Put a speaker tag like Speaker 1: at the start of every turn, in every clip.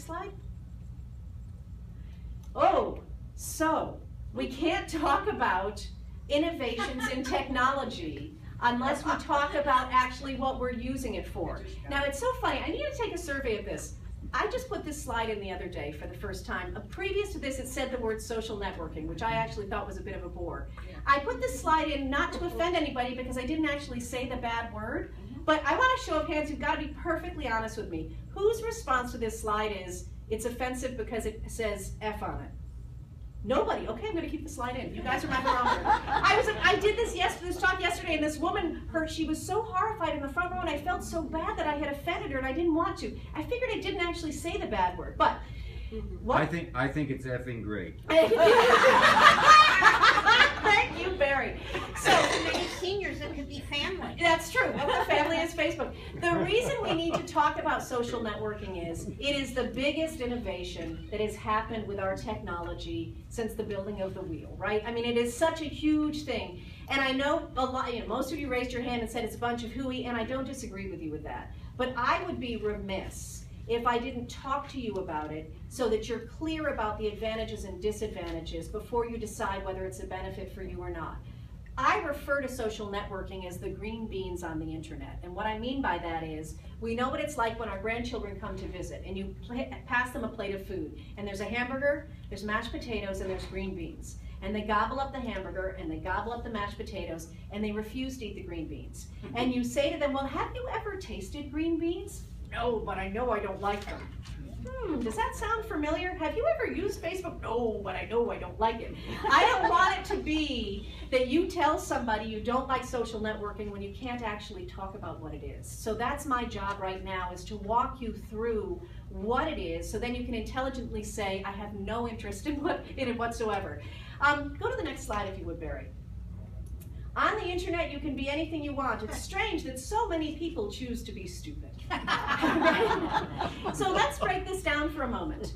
Speaker 1: next slide. Oh, so we can't talk about innovations in technology unless we talk about actually what we're using it for. Now, it's so funny. I need to take a survey of this. I just put this slide in the other day for the first time. Previous to this, it said the word social networking, which I actually thought was a bit of a bore. I put this slide in not to offend anybody because I didn't actually say the bad word, but I want a show of hands. You've got to be perfectly honest with me. Whose response to this slide is, it's offensive because it says F on it? Nobody. Okay, I'm going to keep the slide in. You guys are my barometer. I did this talk yesterday, and this woman, she was so horrified in the front row, and I felt so bad that I had offended her, and I didn't want to. I figured I didn't actually say the bad word, but what?
Speaker 2: I think it's effing great.
Speaker 1: Thank you, Barry. So
Speaker 3: many seniors, it could be family.
Speaker 1: That's true. The family is Facebook. The reason we need to talk about social networking is it is the biggest innovation that has happened with our technology since the building of the wheel, right? I mean, it is such a huge thing. And I know a lot, most of you raised your hand and said it's a bunch of hooey, and I don't disagree with you with that. But I would be remiss if I didn't talk to you about it so that you're clear about the advantages and disadvantages before you decide whether it's a benefit for you or not. I refer to social networking as the green beans on the internet. And what I mean by that is, we know what it's like when our grandchildren come to visit and you pass them a plate of food. And there's a hamburger, there's mashed potatoes, and there's green beans. And they gobble up the hamburger, and they gobble up the mashed potatoes, and they refuse to eat the green beans. And you say to them, well, have you ever tasted green beans? No, but I know I don't like them. Does that sound familiar? Have you ever used Facebook? No, but I know I don't like it. I don't want it to be that you tell somebody you don't like social networking when you can't actually talk about what it is. So that's my job right now, is to walk you through what it is so then you can intelligently say, I have no interest in it whatsoever. Go to the next slide if you would, Barry. On the internet, you can be anything you want. It's strange that so many people choose to be stupid. So let's break this down for a moment.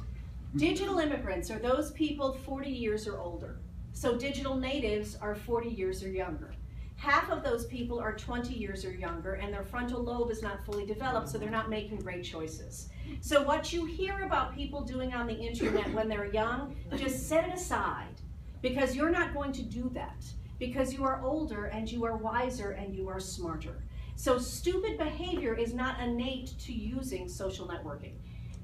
Speaker 1: Digital immigrants are those people 40 years or older. So digital natives are 40 years or younger. Half of those people are 20 years or younger, and their frontal lobe is not fully developed, so they're not making great choices. So what you hear about people doing on the internet when they're young, just set it aside, because you're not going to do that. Because you are older, and you are wiser, and you are smarter. So stupid behavior is not innate to using social networking.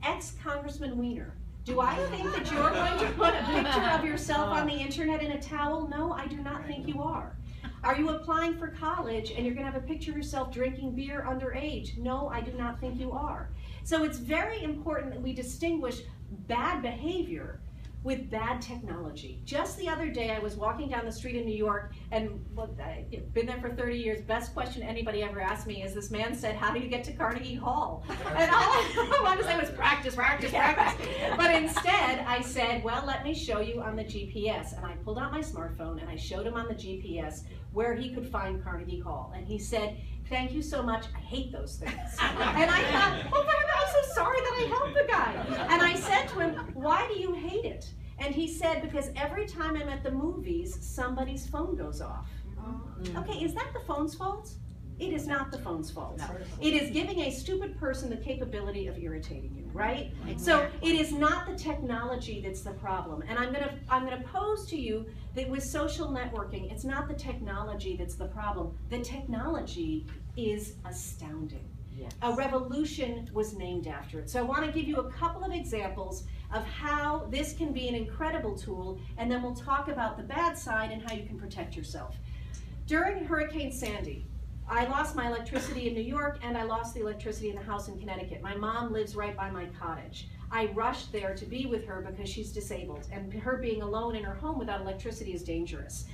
Speaker 1: Ex-Congressman Weiner, do I think that you're going to put a picture of yourself on the internet in a towel? No, I do not think you are. Are you applying for college and you're going to have a picture of yourself drinking beer underage? No, I do not think you are. So it's very important that we distinguish bad behavior with bad technology. Just the other day, I was walking down the street in New York, and I've been there for 30 years. Best question anybody ever asked me is, this man said, how do you get to Carnegie Hall? And all I wanted to say was practice, practice, practice. But instead, I said, well, let me show you on the GPS. And I pulled out my smartphone, and I showed him on the GPS where he could find Carnegie Hall. And he said, thank you so much, I hate those things. And I thought, oh my God, I'm so sorry that I helped the guy. And I said to him, why do you hate it? And he said, because every time I'm at the movies, somebody's phone goes off. Okay, is that the phone's fault? It is not the phone's fault. It is giving a stupid person the capability of irritating you, right? So it is not the technology that's the problem. And I'm gonna pose to you that with social networking, it's not the technology that's the problem. The technology is astounding. Yes. A revolution was named after it. So I want to give you a couple of examples of how this can be an incredible tool, and then we'll talk about the bad side and how you can protect yourself. During Hurricane Sandy, I lost my electricity in New York, and I lost the electricity in the house in Connecticut. My mom lives right by my cottage. I rushed there to be with her because she's disabled, and her being alone in her home without electricity is dangerous.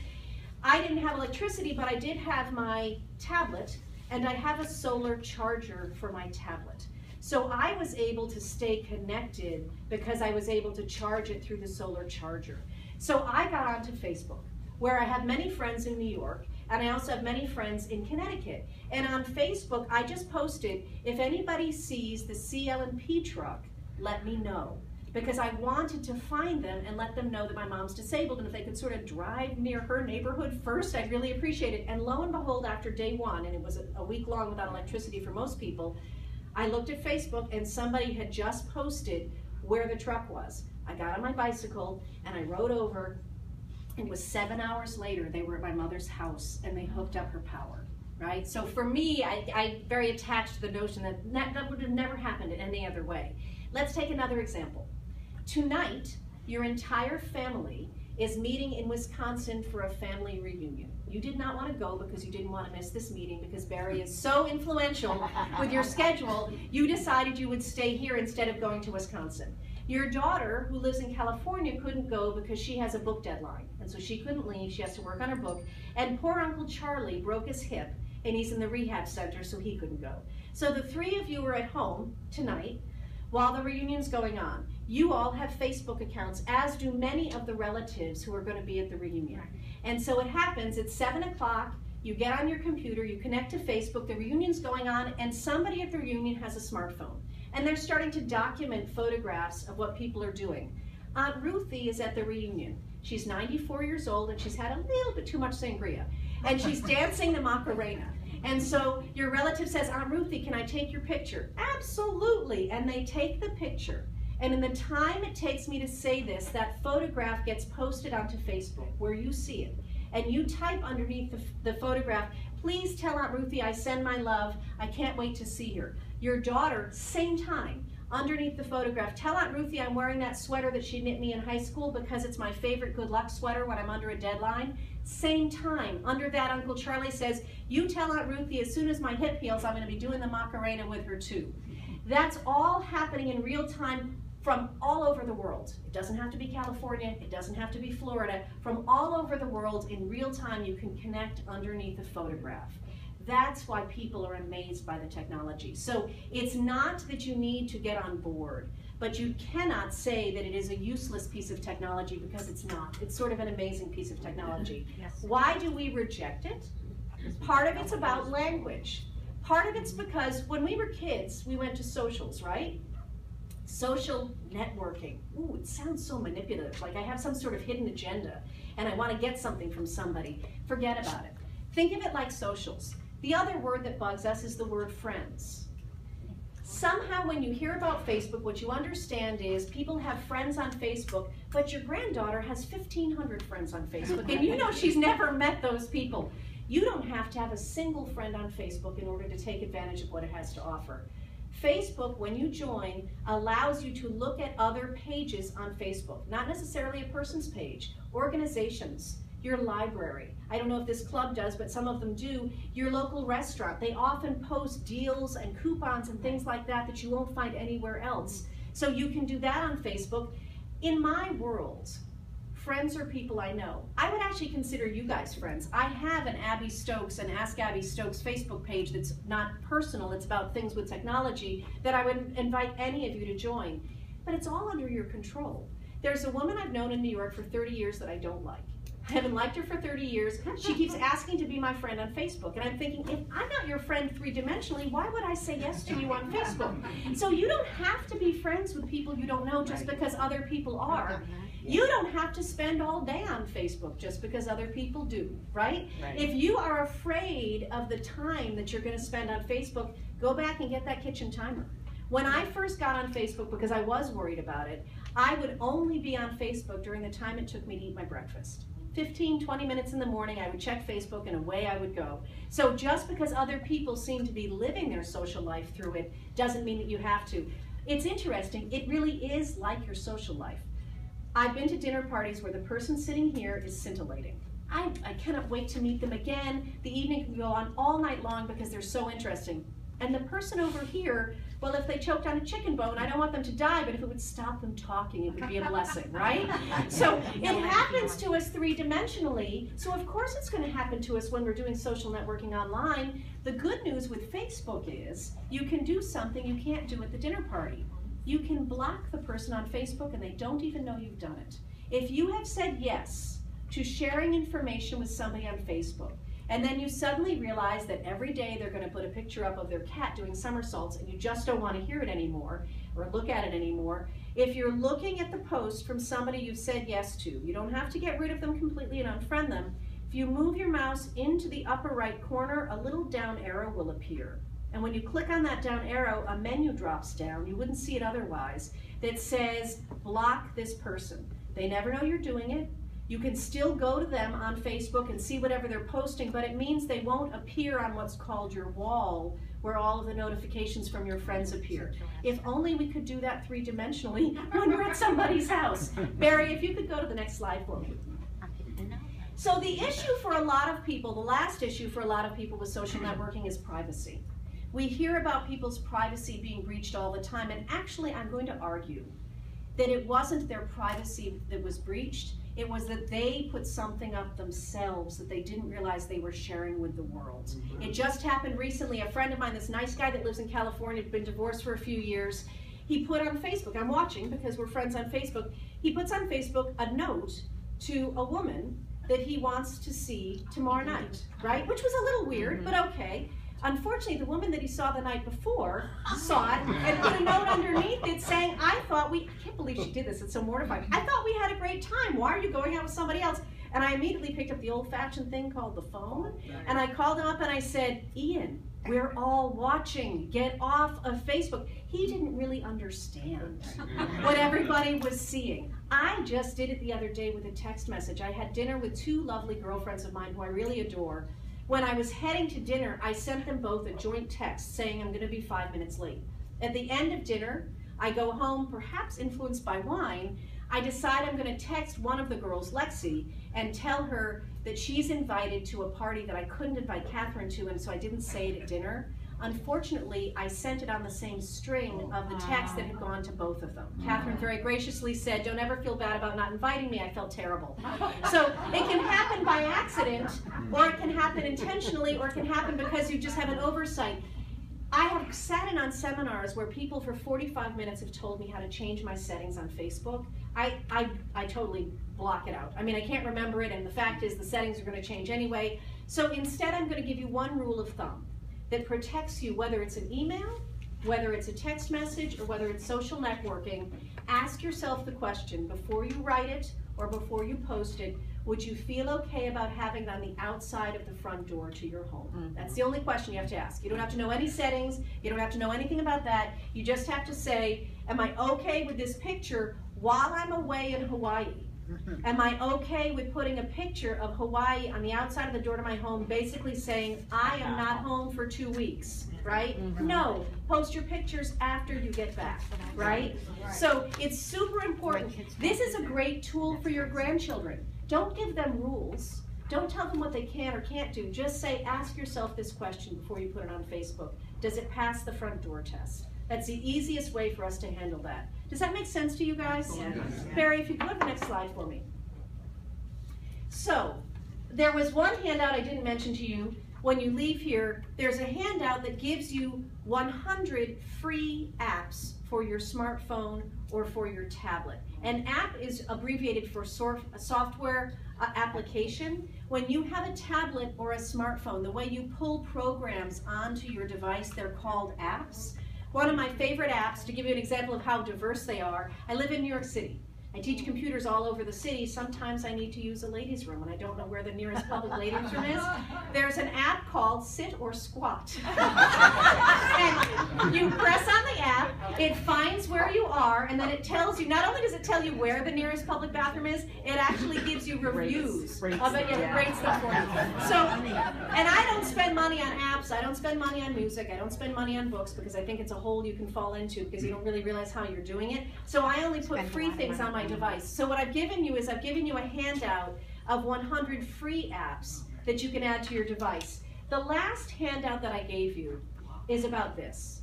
Speaker 1: I didn't have electricity, but I did have my tablet, and I have a solar charger for my tablet. So I was able to stay connected because I was able to charge it through the solar charger. So I got onto Facebook, where I have many friends in New York, and I also have many friends in Connecticut. And on Facebook, I just posted, if anybody sees the CL&P truck, let me know. Because I wanted to find them and let them know that my mom's disabled, and if they could sort of drive near her neighborhood first, I'd really appreciate it. And lo and behold, after day one, and it was a week long without electricity for most people, I looked at Facebook and somebody had just posted, where the truck was. I got on my bicycle and I rode over. It was 7 hours later, they were at my mother's house and they hooked up her power, right? So for me, I very attached to the notion that would have never happened in any other way. Let's take another example. Tonight, your entire family is meeting in Wisconsin for a family reunion. You did not want to go because you didn't want to miss this meeting because Barry is so influential with your schedule, you decided you would stay here instead of going to Wisconsin. Your daughter, who lives in California, couldn't go because she has a book deadline, and so she couldn't leave. She has to work on her book. And poor Uncle Charlie broke his hip, and he's in the rehab center, so he couldn't go. So the three of you are at home tonight while the reunion's going on. You all have Facebook accounts, as do many of the relatives who are going to be at the reunion. And so it happens, it's 7 o'clock, you get on your computer, you connect to Facebook, the reunion's going on, and somebody at the reunion has a smartphone. And they're starting to document photographs of what people are doing. Aunt Ruthie is at the reunion. She's 94 years old and she's had a little bit too much sangria. And she's dancing the Macarena. And so your relative says, Aunt Ruthie, can I take your picture? Absolutely. And they take the picture. And in the time it takes me to say this, that photograph gets posted onto Facebook where you see it. And you type underneath the photograph, please tell Aunt Ruthie I send my love. I can't wait to see her. Your daughter, same time, underneath the photograph, tell Aunt Ruthie I'm wearing that sweater that she knit me in high school because it's my favorite good luck sweater when I'm under a deadline. Same time, under that Uncle Charlie says, you tell Aunt Ruthie as soon as my hip heals, I'm going to be doing the Macarena with her too. That's all happening in real time from all over the world. It doesn't have to be California, it doesn't have to be Florida. From all over the world, in real time, you can connect underneath a photograph. That's why people are amazed by the technology. So it's not that you need to get on board, but you cannot say that it is a useless piece of technology because it's not. It's sort of an amazing piece of technology. Yes. Why do we reject it? Part of it's about language. Part of it's because when we were kids, we went to socials, right? Social networking. Ooh, it sounds so manipulative, like I have some sort of hidden agenda and I want to get something from somebody. Forget about it. Think of it like socials. The other word that bugs us is the word friends. Somehow when you hear about Facebook, what you understand is people have friends on Facebook, but your granddaughter has 1,500 friends on Facebook, and you know she's never met those people. You don't have to have a single friend on Facebook in order to take advantage of what it has to offer. Facebook, when you join, allows you to look at other pages on Facebook, not necessarily a person's page, organizations, your library. I don't know if this club does, but some of them do. Your local restaurant. They often post deals and coupons and things like that that you won't find anywhere else. So you can do that on Facebook. In my world, friends are people I know. I would actually consider you guys friends. I have an Abby Stokes and Ask Abby Stokes Facebook page that's not personal, it's about things with technology that I would invite any of you to join. But it's all under your control. There's a woman I've known in New York for 30 years that I don't like. I haven't liked her for 30 years. She keeps asking to be my friend on Facebook. And I'm thinking, if I'm not your friend three-dimensionally, why would I say yes to you on Facebook? So you don't have to be friends with people you don't know just because other people are. You don't have to spend all day on Facebook just because other people do, right? If you are afraid of the time that you're going to spend on Facebook, go back and get that kitchen timer. When I first got on Facebook, because I was worried about it, I would only be on Facebook during the time it took me to eat my breakfast. 15, 20 minutes in the morning, I would check Facebook and away I would go. So just because other people seem to be living their social life through it doesn't mean that you have to. It's interesting, it really is like your social life. I've been to dinner parties where the person sitting here is scintillating. I cannot wait to meet them again. The evening can go on all night long because they're so interesting. And the person over here, well, if they choked on a chicken bone, I don't want them to die, but if it would stop them talking, it would be a blessing, right? So it happens to us three-dimensionally, so of course it's going to happen to us when we're doing social networking online. The good news with Facebook is you can do something you can't do at the dinner party. You can block the person on Facebook and they don't even know you've done it. If you have said yes to sharing information with somebody on Facebook, and then you suddenly realize that every day they're going to put a picture up of their cat doing somersaults and you just don't want to hear it anymore or look at it anymore. If you're looking at the post from somebody you've said yes to, you don't have to get rid of them completely and unfriend them. If you move your mouse into the upper right corner, a little down arrow will appear. And when you click on that down arrow, a menu drops down, you wouldn't see it otherwise, that says block this person. They never know you're doing it. You can still go to them on Facebook and see whatever they're posting, but it means they won't appear on what's called your wall, where all of the notifications from your friends appear. If only we could do that three-dimensionally when we're at somebody's house. Barry, if you could go to the next slide for me. So the issue for a lot of people, the last issue for a lot of people with social networking is privacy. We hear about people's privacy being breached all the time, and actually I'm going to argue that it wasn't their privacy that was breached, it was that they put something up themselves that they didn't realize they were sharing with the world. It just happened recently. A friend of mine, this nice guy that lives in California, had been divorced for a few years, he put on Facebook, I'm watching because we're friends on Facebook, he puts on Facebook a note to a woman that he wants to see tomorrow night, right? Which was a little weird, but okay. Unfortunately, the woman that he saw the night before saw it and put a note underneath it saying, I can't believe she did this, it's so mortifying. I thought we had a great time, why are you going out with somebody else? And I immediately picked up the old-fashioned thing called the phone, and I called him up and I said, Ian, we're all watching, get off of Facebook. He didn't really understand what everybody was seeing. I just did it the other day with a text message. I had dinner with two lovely girlfriends of mine who I really adore. When I was heading to dinner, I sent them both a joint text saying I'm going to be 5 minutes late. At the end of dinner, I go home, perhaps influenced by wine. I decide I'm going to text one of the girls, Lexi, and tell her that she's invited to a party that I couldn't invite Catherine to, and so I didn't say it at dinner. Unfortunately, I sent it on the same string of the text that had gone to both of them. Catherine very graciously said, don't ever feel bad about not inviting me, I felt terrible. So it can happen by accident, or it can happen intentionally, or it can happen because you just have an oversight. I have sat in on seminars where people for 45 minutes have told me how to change my settings on Facebook. I totally block it out. I mean, I can't remember it, and the fact is the settings are going to change anyway. So instead, I'm going to give you one rule of thumb that protects you, whether it's an email, whether it's a text message, or whether it's social networking. Ask yourself the question before you write it or before you post it, would you feel okay about having it on the outside of the front door to your home? That's the only question you have to ask. You don't have to know any settings, you don't have to know anything about that. You just have to say, am I okay with this picture while I'm away in Hawaii? Am I okay with putting a picture of Hawaii on the outside of the door to my home, basically saying, I am not home for 2 weeks, right? No, post your pictures after you get back, right? So it's super important. This is a great tool for your grandchildren. Don't give them rules. Don't tell them what they can or can't do. Just say, ask yourself this question before you put it on Facebook. Does it pass the front door test? That's the easiest way for us to handle that. Does that make sense to you guys? Yes. Barry, if you go to the next slide for me. So, there was one handout I didn't mention to you. When you leave here, there's a handout that gives you 100 free apps for your smartphone or for your tablet. An app is abbreviated for software application. When you have a tablet or a smartphone, the way you pull programs onto your device, they're called apps. One of my favorite apps, to give you an example of how diverse they are, I live in New York City. I teach computers all over the city. Sometimes I need to use a ladies' room and I don't know where the nearest public ladies' room is. There's an app called Sit or Squat. And you press on the app, it finds where you are, and then it tells you, not only does it tell you where the nearest public bathroom is, it actually gives you reviews of it, and it rates them for you. So, and I don't spend money on apps, I don't spend money on music, I don't spend money on books because I think it's a hole you can fall into because you don't really realize how you're doing it. So I only put free things on my device. So what I've given you is I've given you a handout of 100 free apps that you can add to your device. The last handout that I gave you is about this.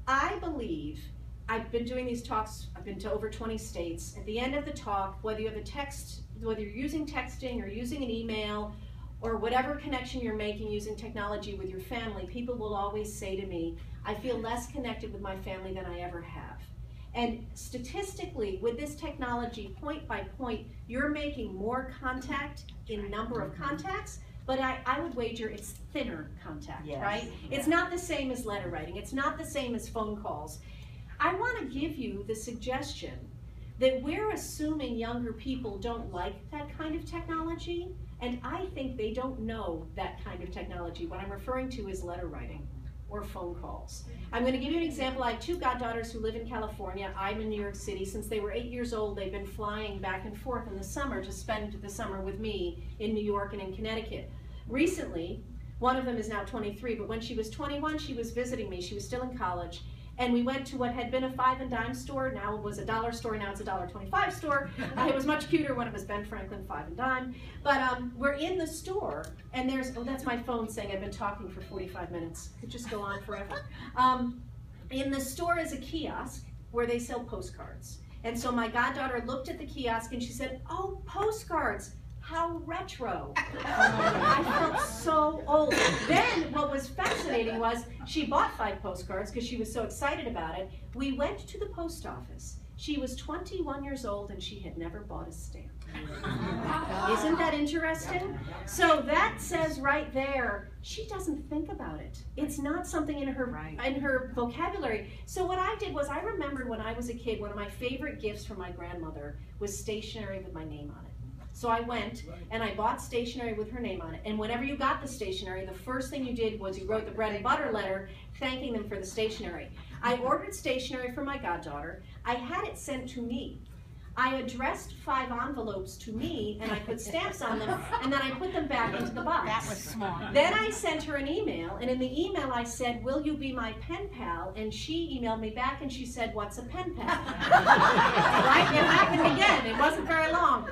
Speaker 1: I believe, I've been doing these talks, I've been to over 20 states. At the end of the talk, whether you have a text, whether you're using texting or using an email or whatever connection you're making using technology with your family, people will always say to me, I feel less connected with my family than I ever have. And statistically, with this technology, point by point, you're making more contact in number of contacts, but I would wager it's thinner contact, right? It's not the same as letter writing. It's not the same as phone calls. I want to give you the suggestion that we're assuming younger people don't like that kind of technology, and I think they don't know that kind of technology. What I'm referring to is letter writing. or phone calls. I'm going to give you an example. I have two goddaughters who live in California. I'm in New York City. Since they were 8 years old, they've been flying back and forth in the summer to spend the summer with me in New York and in Connecticut. Recently, one of them is now 23, but when she was 21, she was visiting me. She was still in college. And we went to what had been a 5 and dime store. Now it was a dollar store. Now it's a $1.25 store. It was much cuter when it was Ben Franklin 5 and dime. But we're in the store, and there's, oh, that's my phone saying I've been talking for 45 minutes. It could just go on forever. In the store is a kiosk where they sell postcards. And so my goddaughter looked at the kiosk and she said, "Oh, postcards. How retro." I felt so old. Then what was fascinating was she bought 5 postcards because she was so excited about it. We went to the post office. She was 21 years old and she had never bought a stamp. Isn't that interesting? So that says right there, she doesn't think about it. It's not something in her vocabulary. So what I did was, I remembered when I was a kid, one of my favorite gifts from my grandmother was stationery with my name on it. So I went and I bought stationery with her name on it. And whenever you got the stationery, the first thing you did was you wrote the bread and butter letter thanking them for the stationery. I ordered stationery for my goddaughter. I had it sent to me. I addressed 5 envelopes to me, and I put stamps on them, and then I put them back into the box.
Speaker 3: That was smart.
Speaker 1: Then I sent her an email, and in the email I said, "Will you be my pen pal?" And she emailed me back, and she said, "What's a pen pal?" Right? It happened again. It wasn't very long.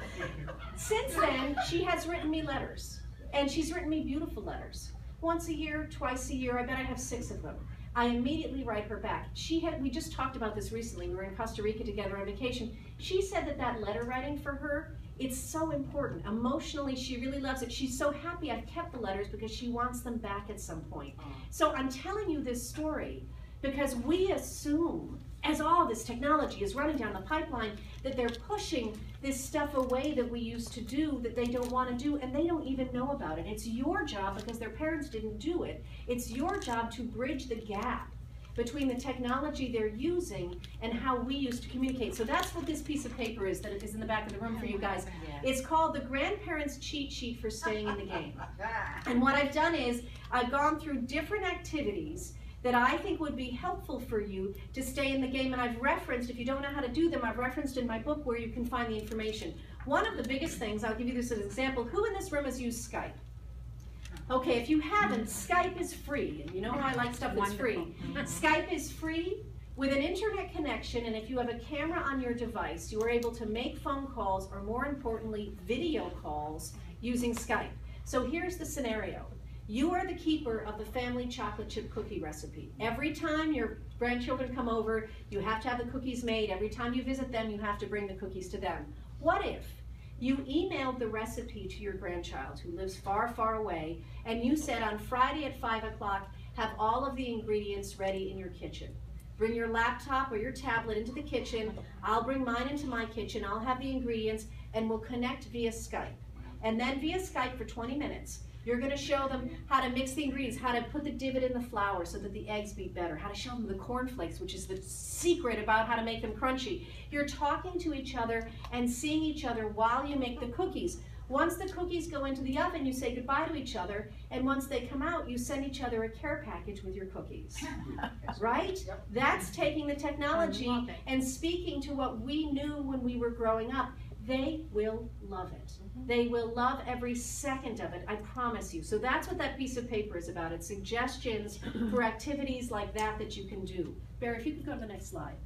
Speaker 1: Since then, she has written me letters, and she's written me beautiful letters. Once a year, twice a year, I bet I have 6 of them. I immediately write her back. We just talked about this recently. We were in Costa Rica together on vacation. She said that letter writing for her, it's so important. Emotionally, she really loves it. She's so happy I've kept the letters because she wants them back at some point. So I'm telling you this story because we assume, as all this technology is running down the pipeline, that they're pushing this stuff away that we used to do that they don't want to do, and they don't even know about it. It's your job, because their parents didn't do it, it's your job to bridge the gap between the technology they're using and how we used to communicate. So that's what this piece of paper is that is in the back of the room for you guys. It's called the Grandparents' Cheat Sheet for Staying in the Game. And what I've done is I've gone through different activities that I think would be helpful for you to stay in the game, and I've referenced, if you don't know how to do them, I've referenced in my book where you can find the information. One of the biggest things, I'll give you this as an example, who in this room has used Skype? Okay, if you haven't, Skype is free, and you know how I like stuff that's free. Skype is free with an internet connection, and if you have a camera on your device, you are able to make phone calls, or more importantly, video calls using Skype. So here's the scenario. You are the keeper of the family chocolate chip cookie recipe. Every time your grandchildren come over, you have to have the cookies made. Every time you visit them, you have to bring the cookies to them. What if you emailed the recipe to your grandchild who lives far, far away, and you said on Friday at 5 o'clock, have all of the ingredients ready in your kitchen. Bring your laptop or your tablet into the kitchen. I'll bring mine into my kitchen. I'll have the ingredients, and we'll connect via Skype. And then via Skype for 20 minutes, you're going to show them how to mix the ingredients, how to put the divot in the flour so that the eggs beat better, how to show them the cornflakes, which is the secret about how to make them crunchy. You're talking to each other and seeing each other while you make the cookies. Once the cookies go into the oven, you say goodbye to each other, and once they come out, you send each other a care package with your cookies. Right? That's taking the technology and speaking to what we knew when we were growing up. They will love it. They will love every second of it, I promise you. So that's what that piece of paper is about. It's suggestions for activities like that you can do. Barry, if you could go to the next slide.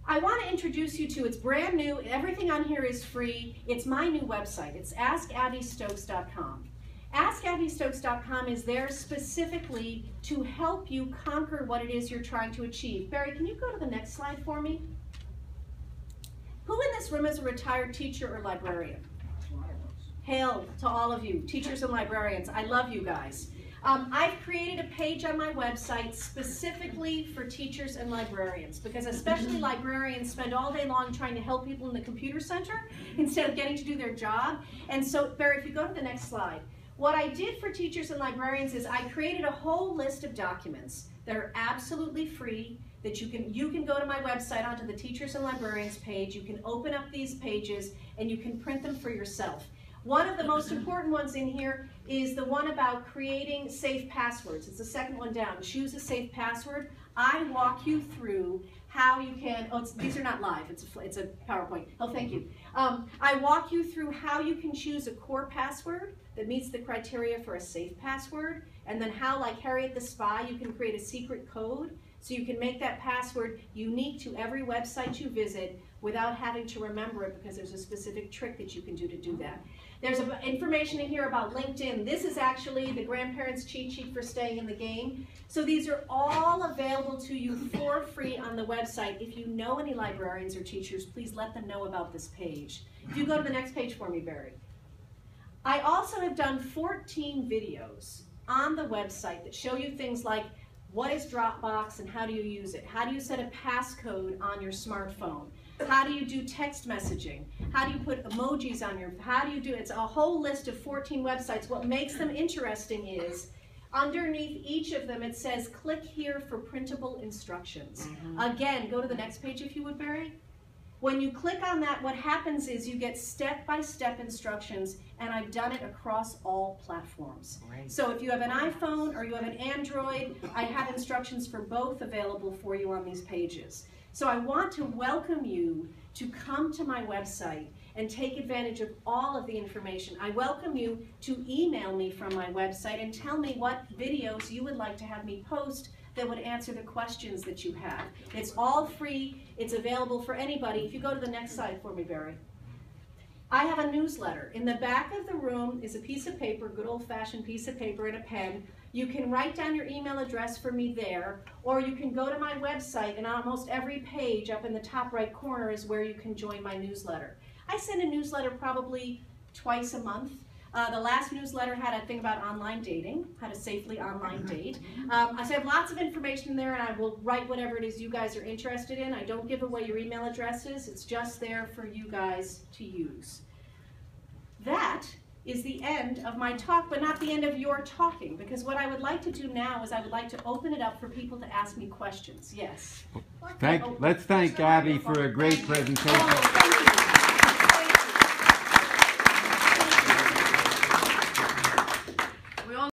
Speaker 1: I want to introduce you to, it's brand new, everything on here is free. It's my new website. It's AskAbbyStokes.com. AskAbbyStokes.com is there specifically to help you conquer what it is you're trying to achieve. Barry, can you go to the next slide for me? Who in this room is a retired teacher or librarian? Hail to all of you, teachers and librarians. I love you guys. I've created a page on my website specifically for teachers and librarians, because especially librarians spend all day long trying to help people in the computer center instead of getting to do their job. And so, Barry, if you go to the next slide, what I did for teachers and librarians is I created a whole list of documents that are absolutely free, that you can go to my website onto the Teachers and Librarians page, you can open up these pages, and you can print them for yourself. One of the most important ones in here is the one about creating safe passwords. It's the second one down. Choose a safe password. I walk you through how you can, these are not live, it's a PowerPoint. Oh, thank you. I walk you through how you can choose a core password that meets the criteria for a safe password, and then how, like Harriet the Spy, you can create a secret code so you can make that password unique to every website you visit without having to remember it, because there's a specific trick that you can do to do that. There's information in here about LinkedIn. This is actually the grandparents' cheat sheet for staying in the game. So these are all available to you for free on the website. If you know any librarians or teachers, please let them know about this page. If you go to the next page for me, Barry. I also have done 14 videos on the website that show you things like what is Dropbox and how do you use it? How do you set a passcode on your smartphone? How do you do text messaging? How do you put emojis on your, how do you do, it's a whole list of 14 websites. What makes them interesting is underneath each of them it says click here for printable instructions. Again, go to the next page if you would, Barry. When you click on that, what happens is you get step-by-step instructions, and I've done it across all platforms.
Speaker 3: Right.
Speaker 1: So if you have an iPhone or you have an Android, I have instructions for both available for you on these pages. So I want to welcome you to come to my website and take advantage of all of the information. I welcome you to email me from my website and tell me what videos you would like to have me post that would answer the questions that you have. It's all free. It's available for anybody. If you go to the next slide for me, Barry. I have a newsletter. In the back of the room is a piece of paper, good old-fashioned piece of paper and a pen. You can write down your email address for me there, or you can go to my website, and on almost every page up in the top right corner is where you can join my newsletter. I send a newsletter probably twice a month. The last newsletter had a thing about online dating, how to safely online date. So I have lots of information there, and I will write whatever it is you guys are interested in. I don't give away your email addresses. It's just there for you guys to use. That is the end of my talk, but not the end of your talking, because what I would like to do now is I would like to open it up for people to ask me questions. Yes?
Speaker 2: Let's thank Abby for a great presentation.
Speaker 1: Oh, thank you.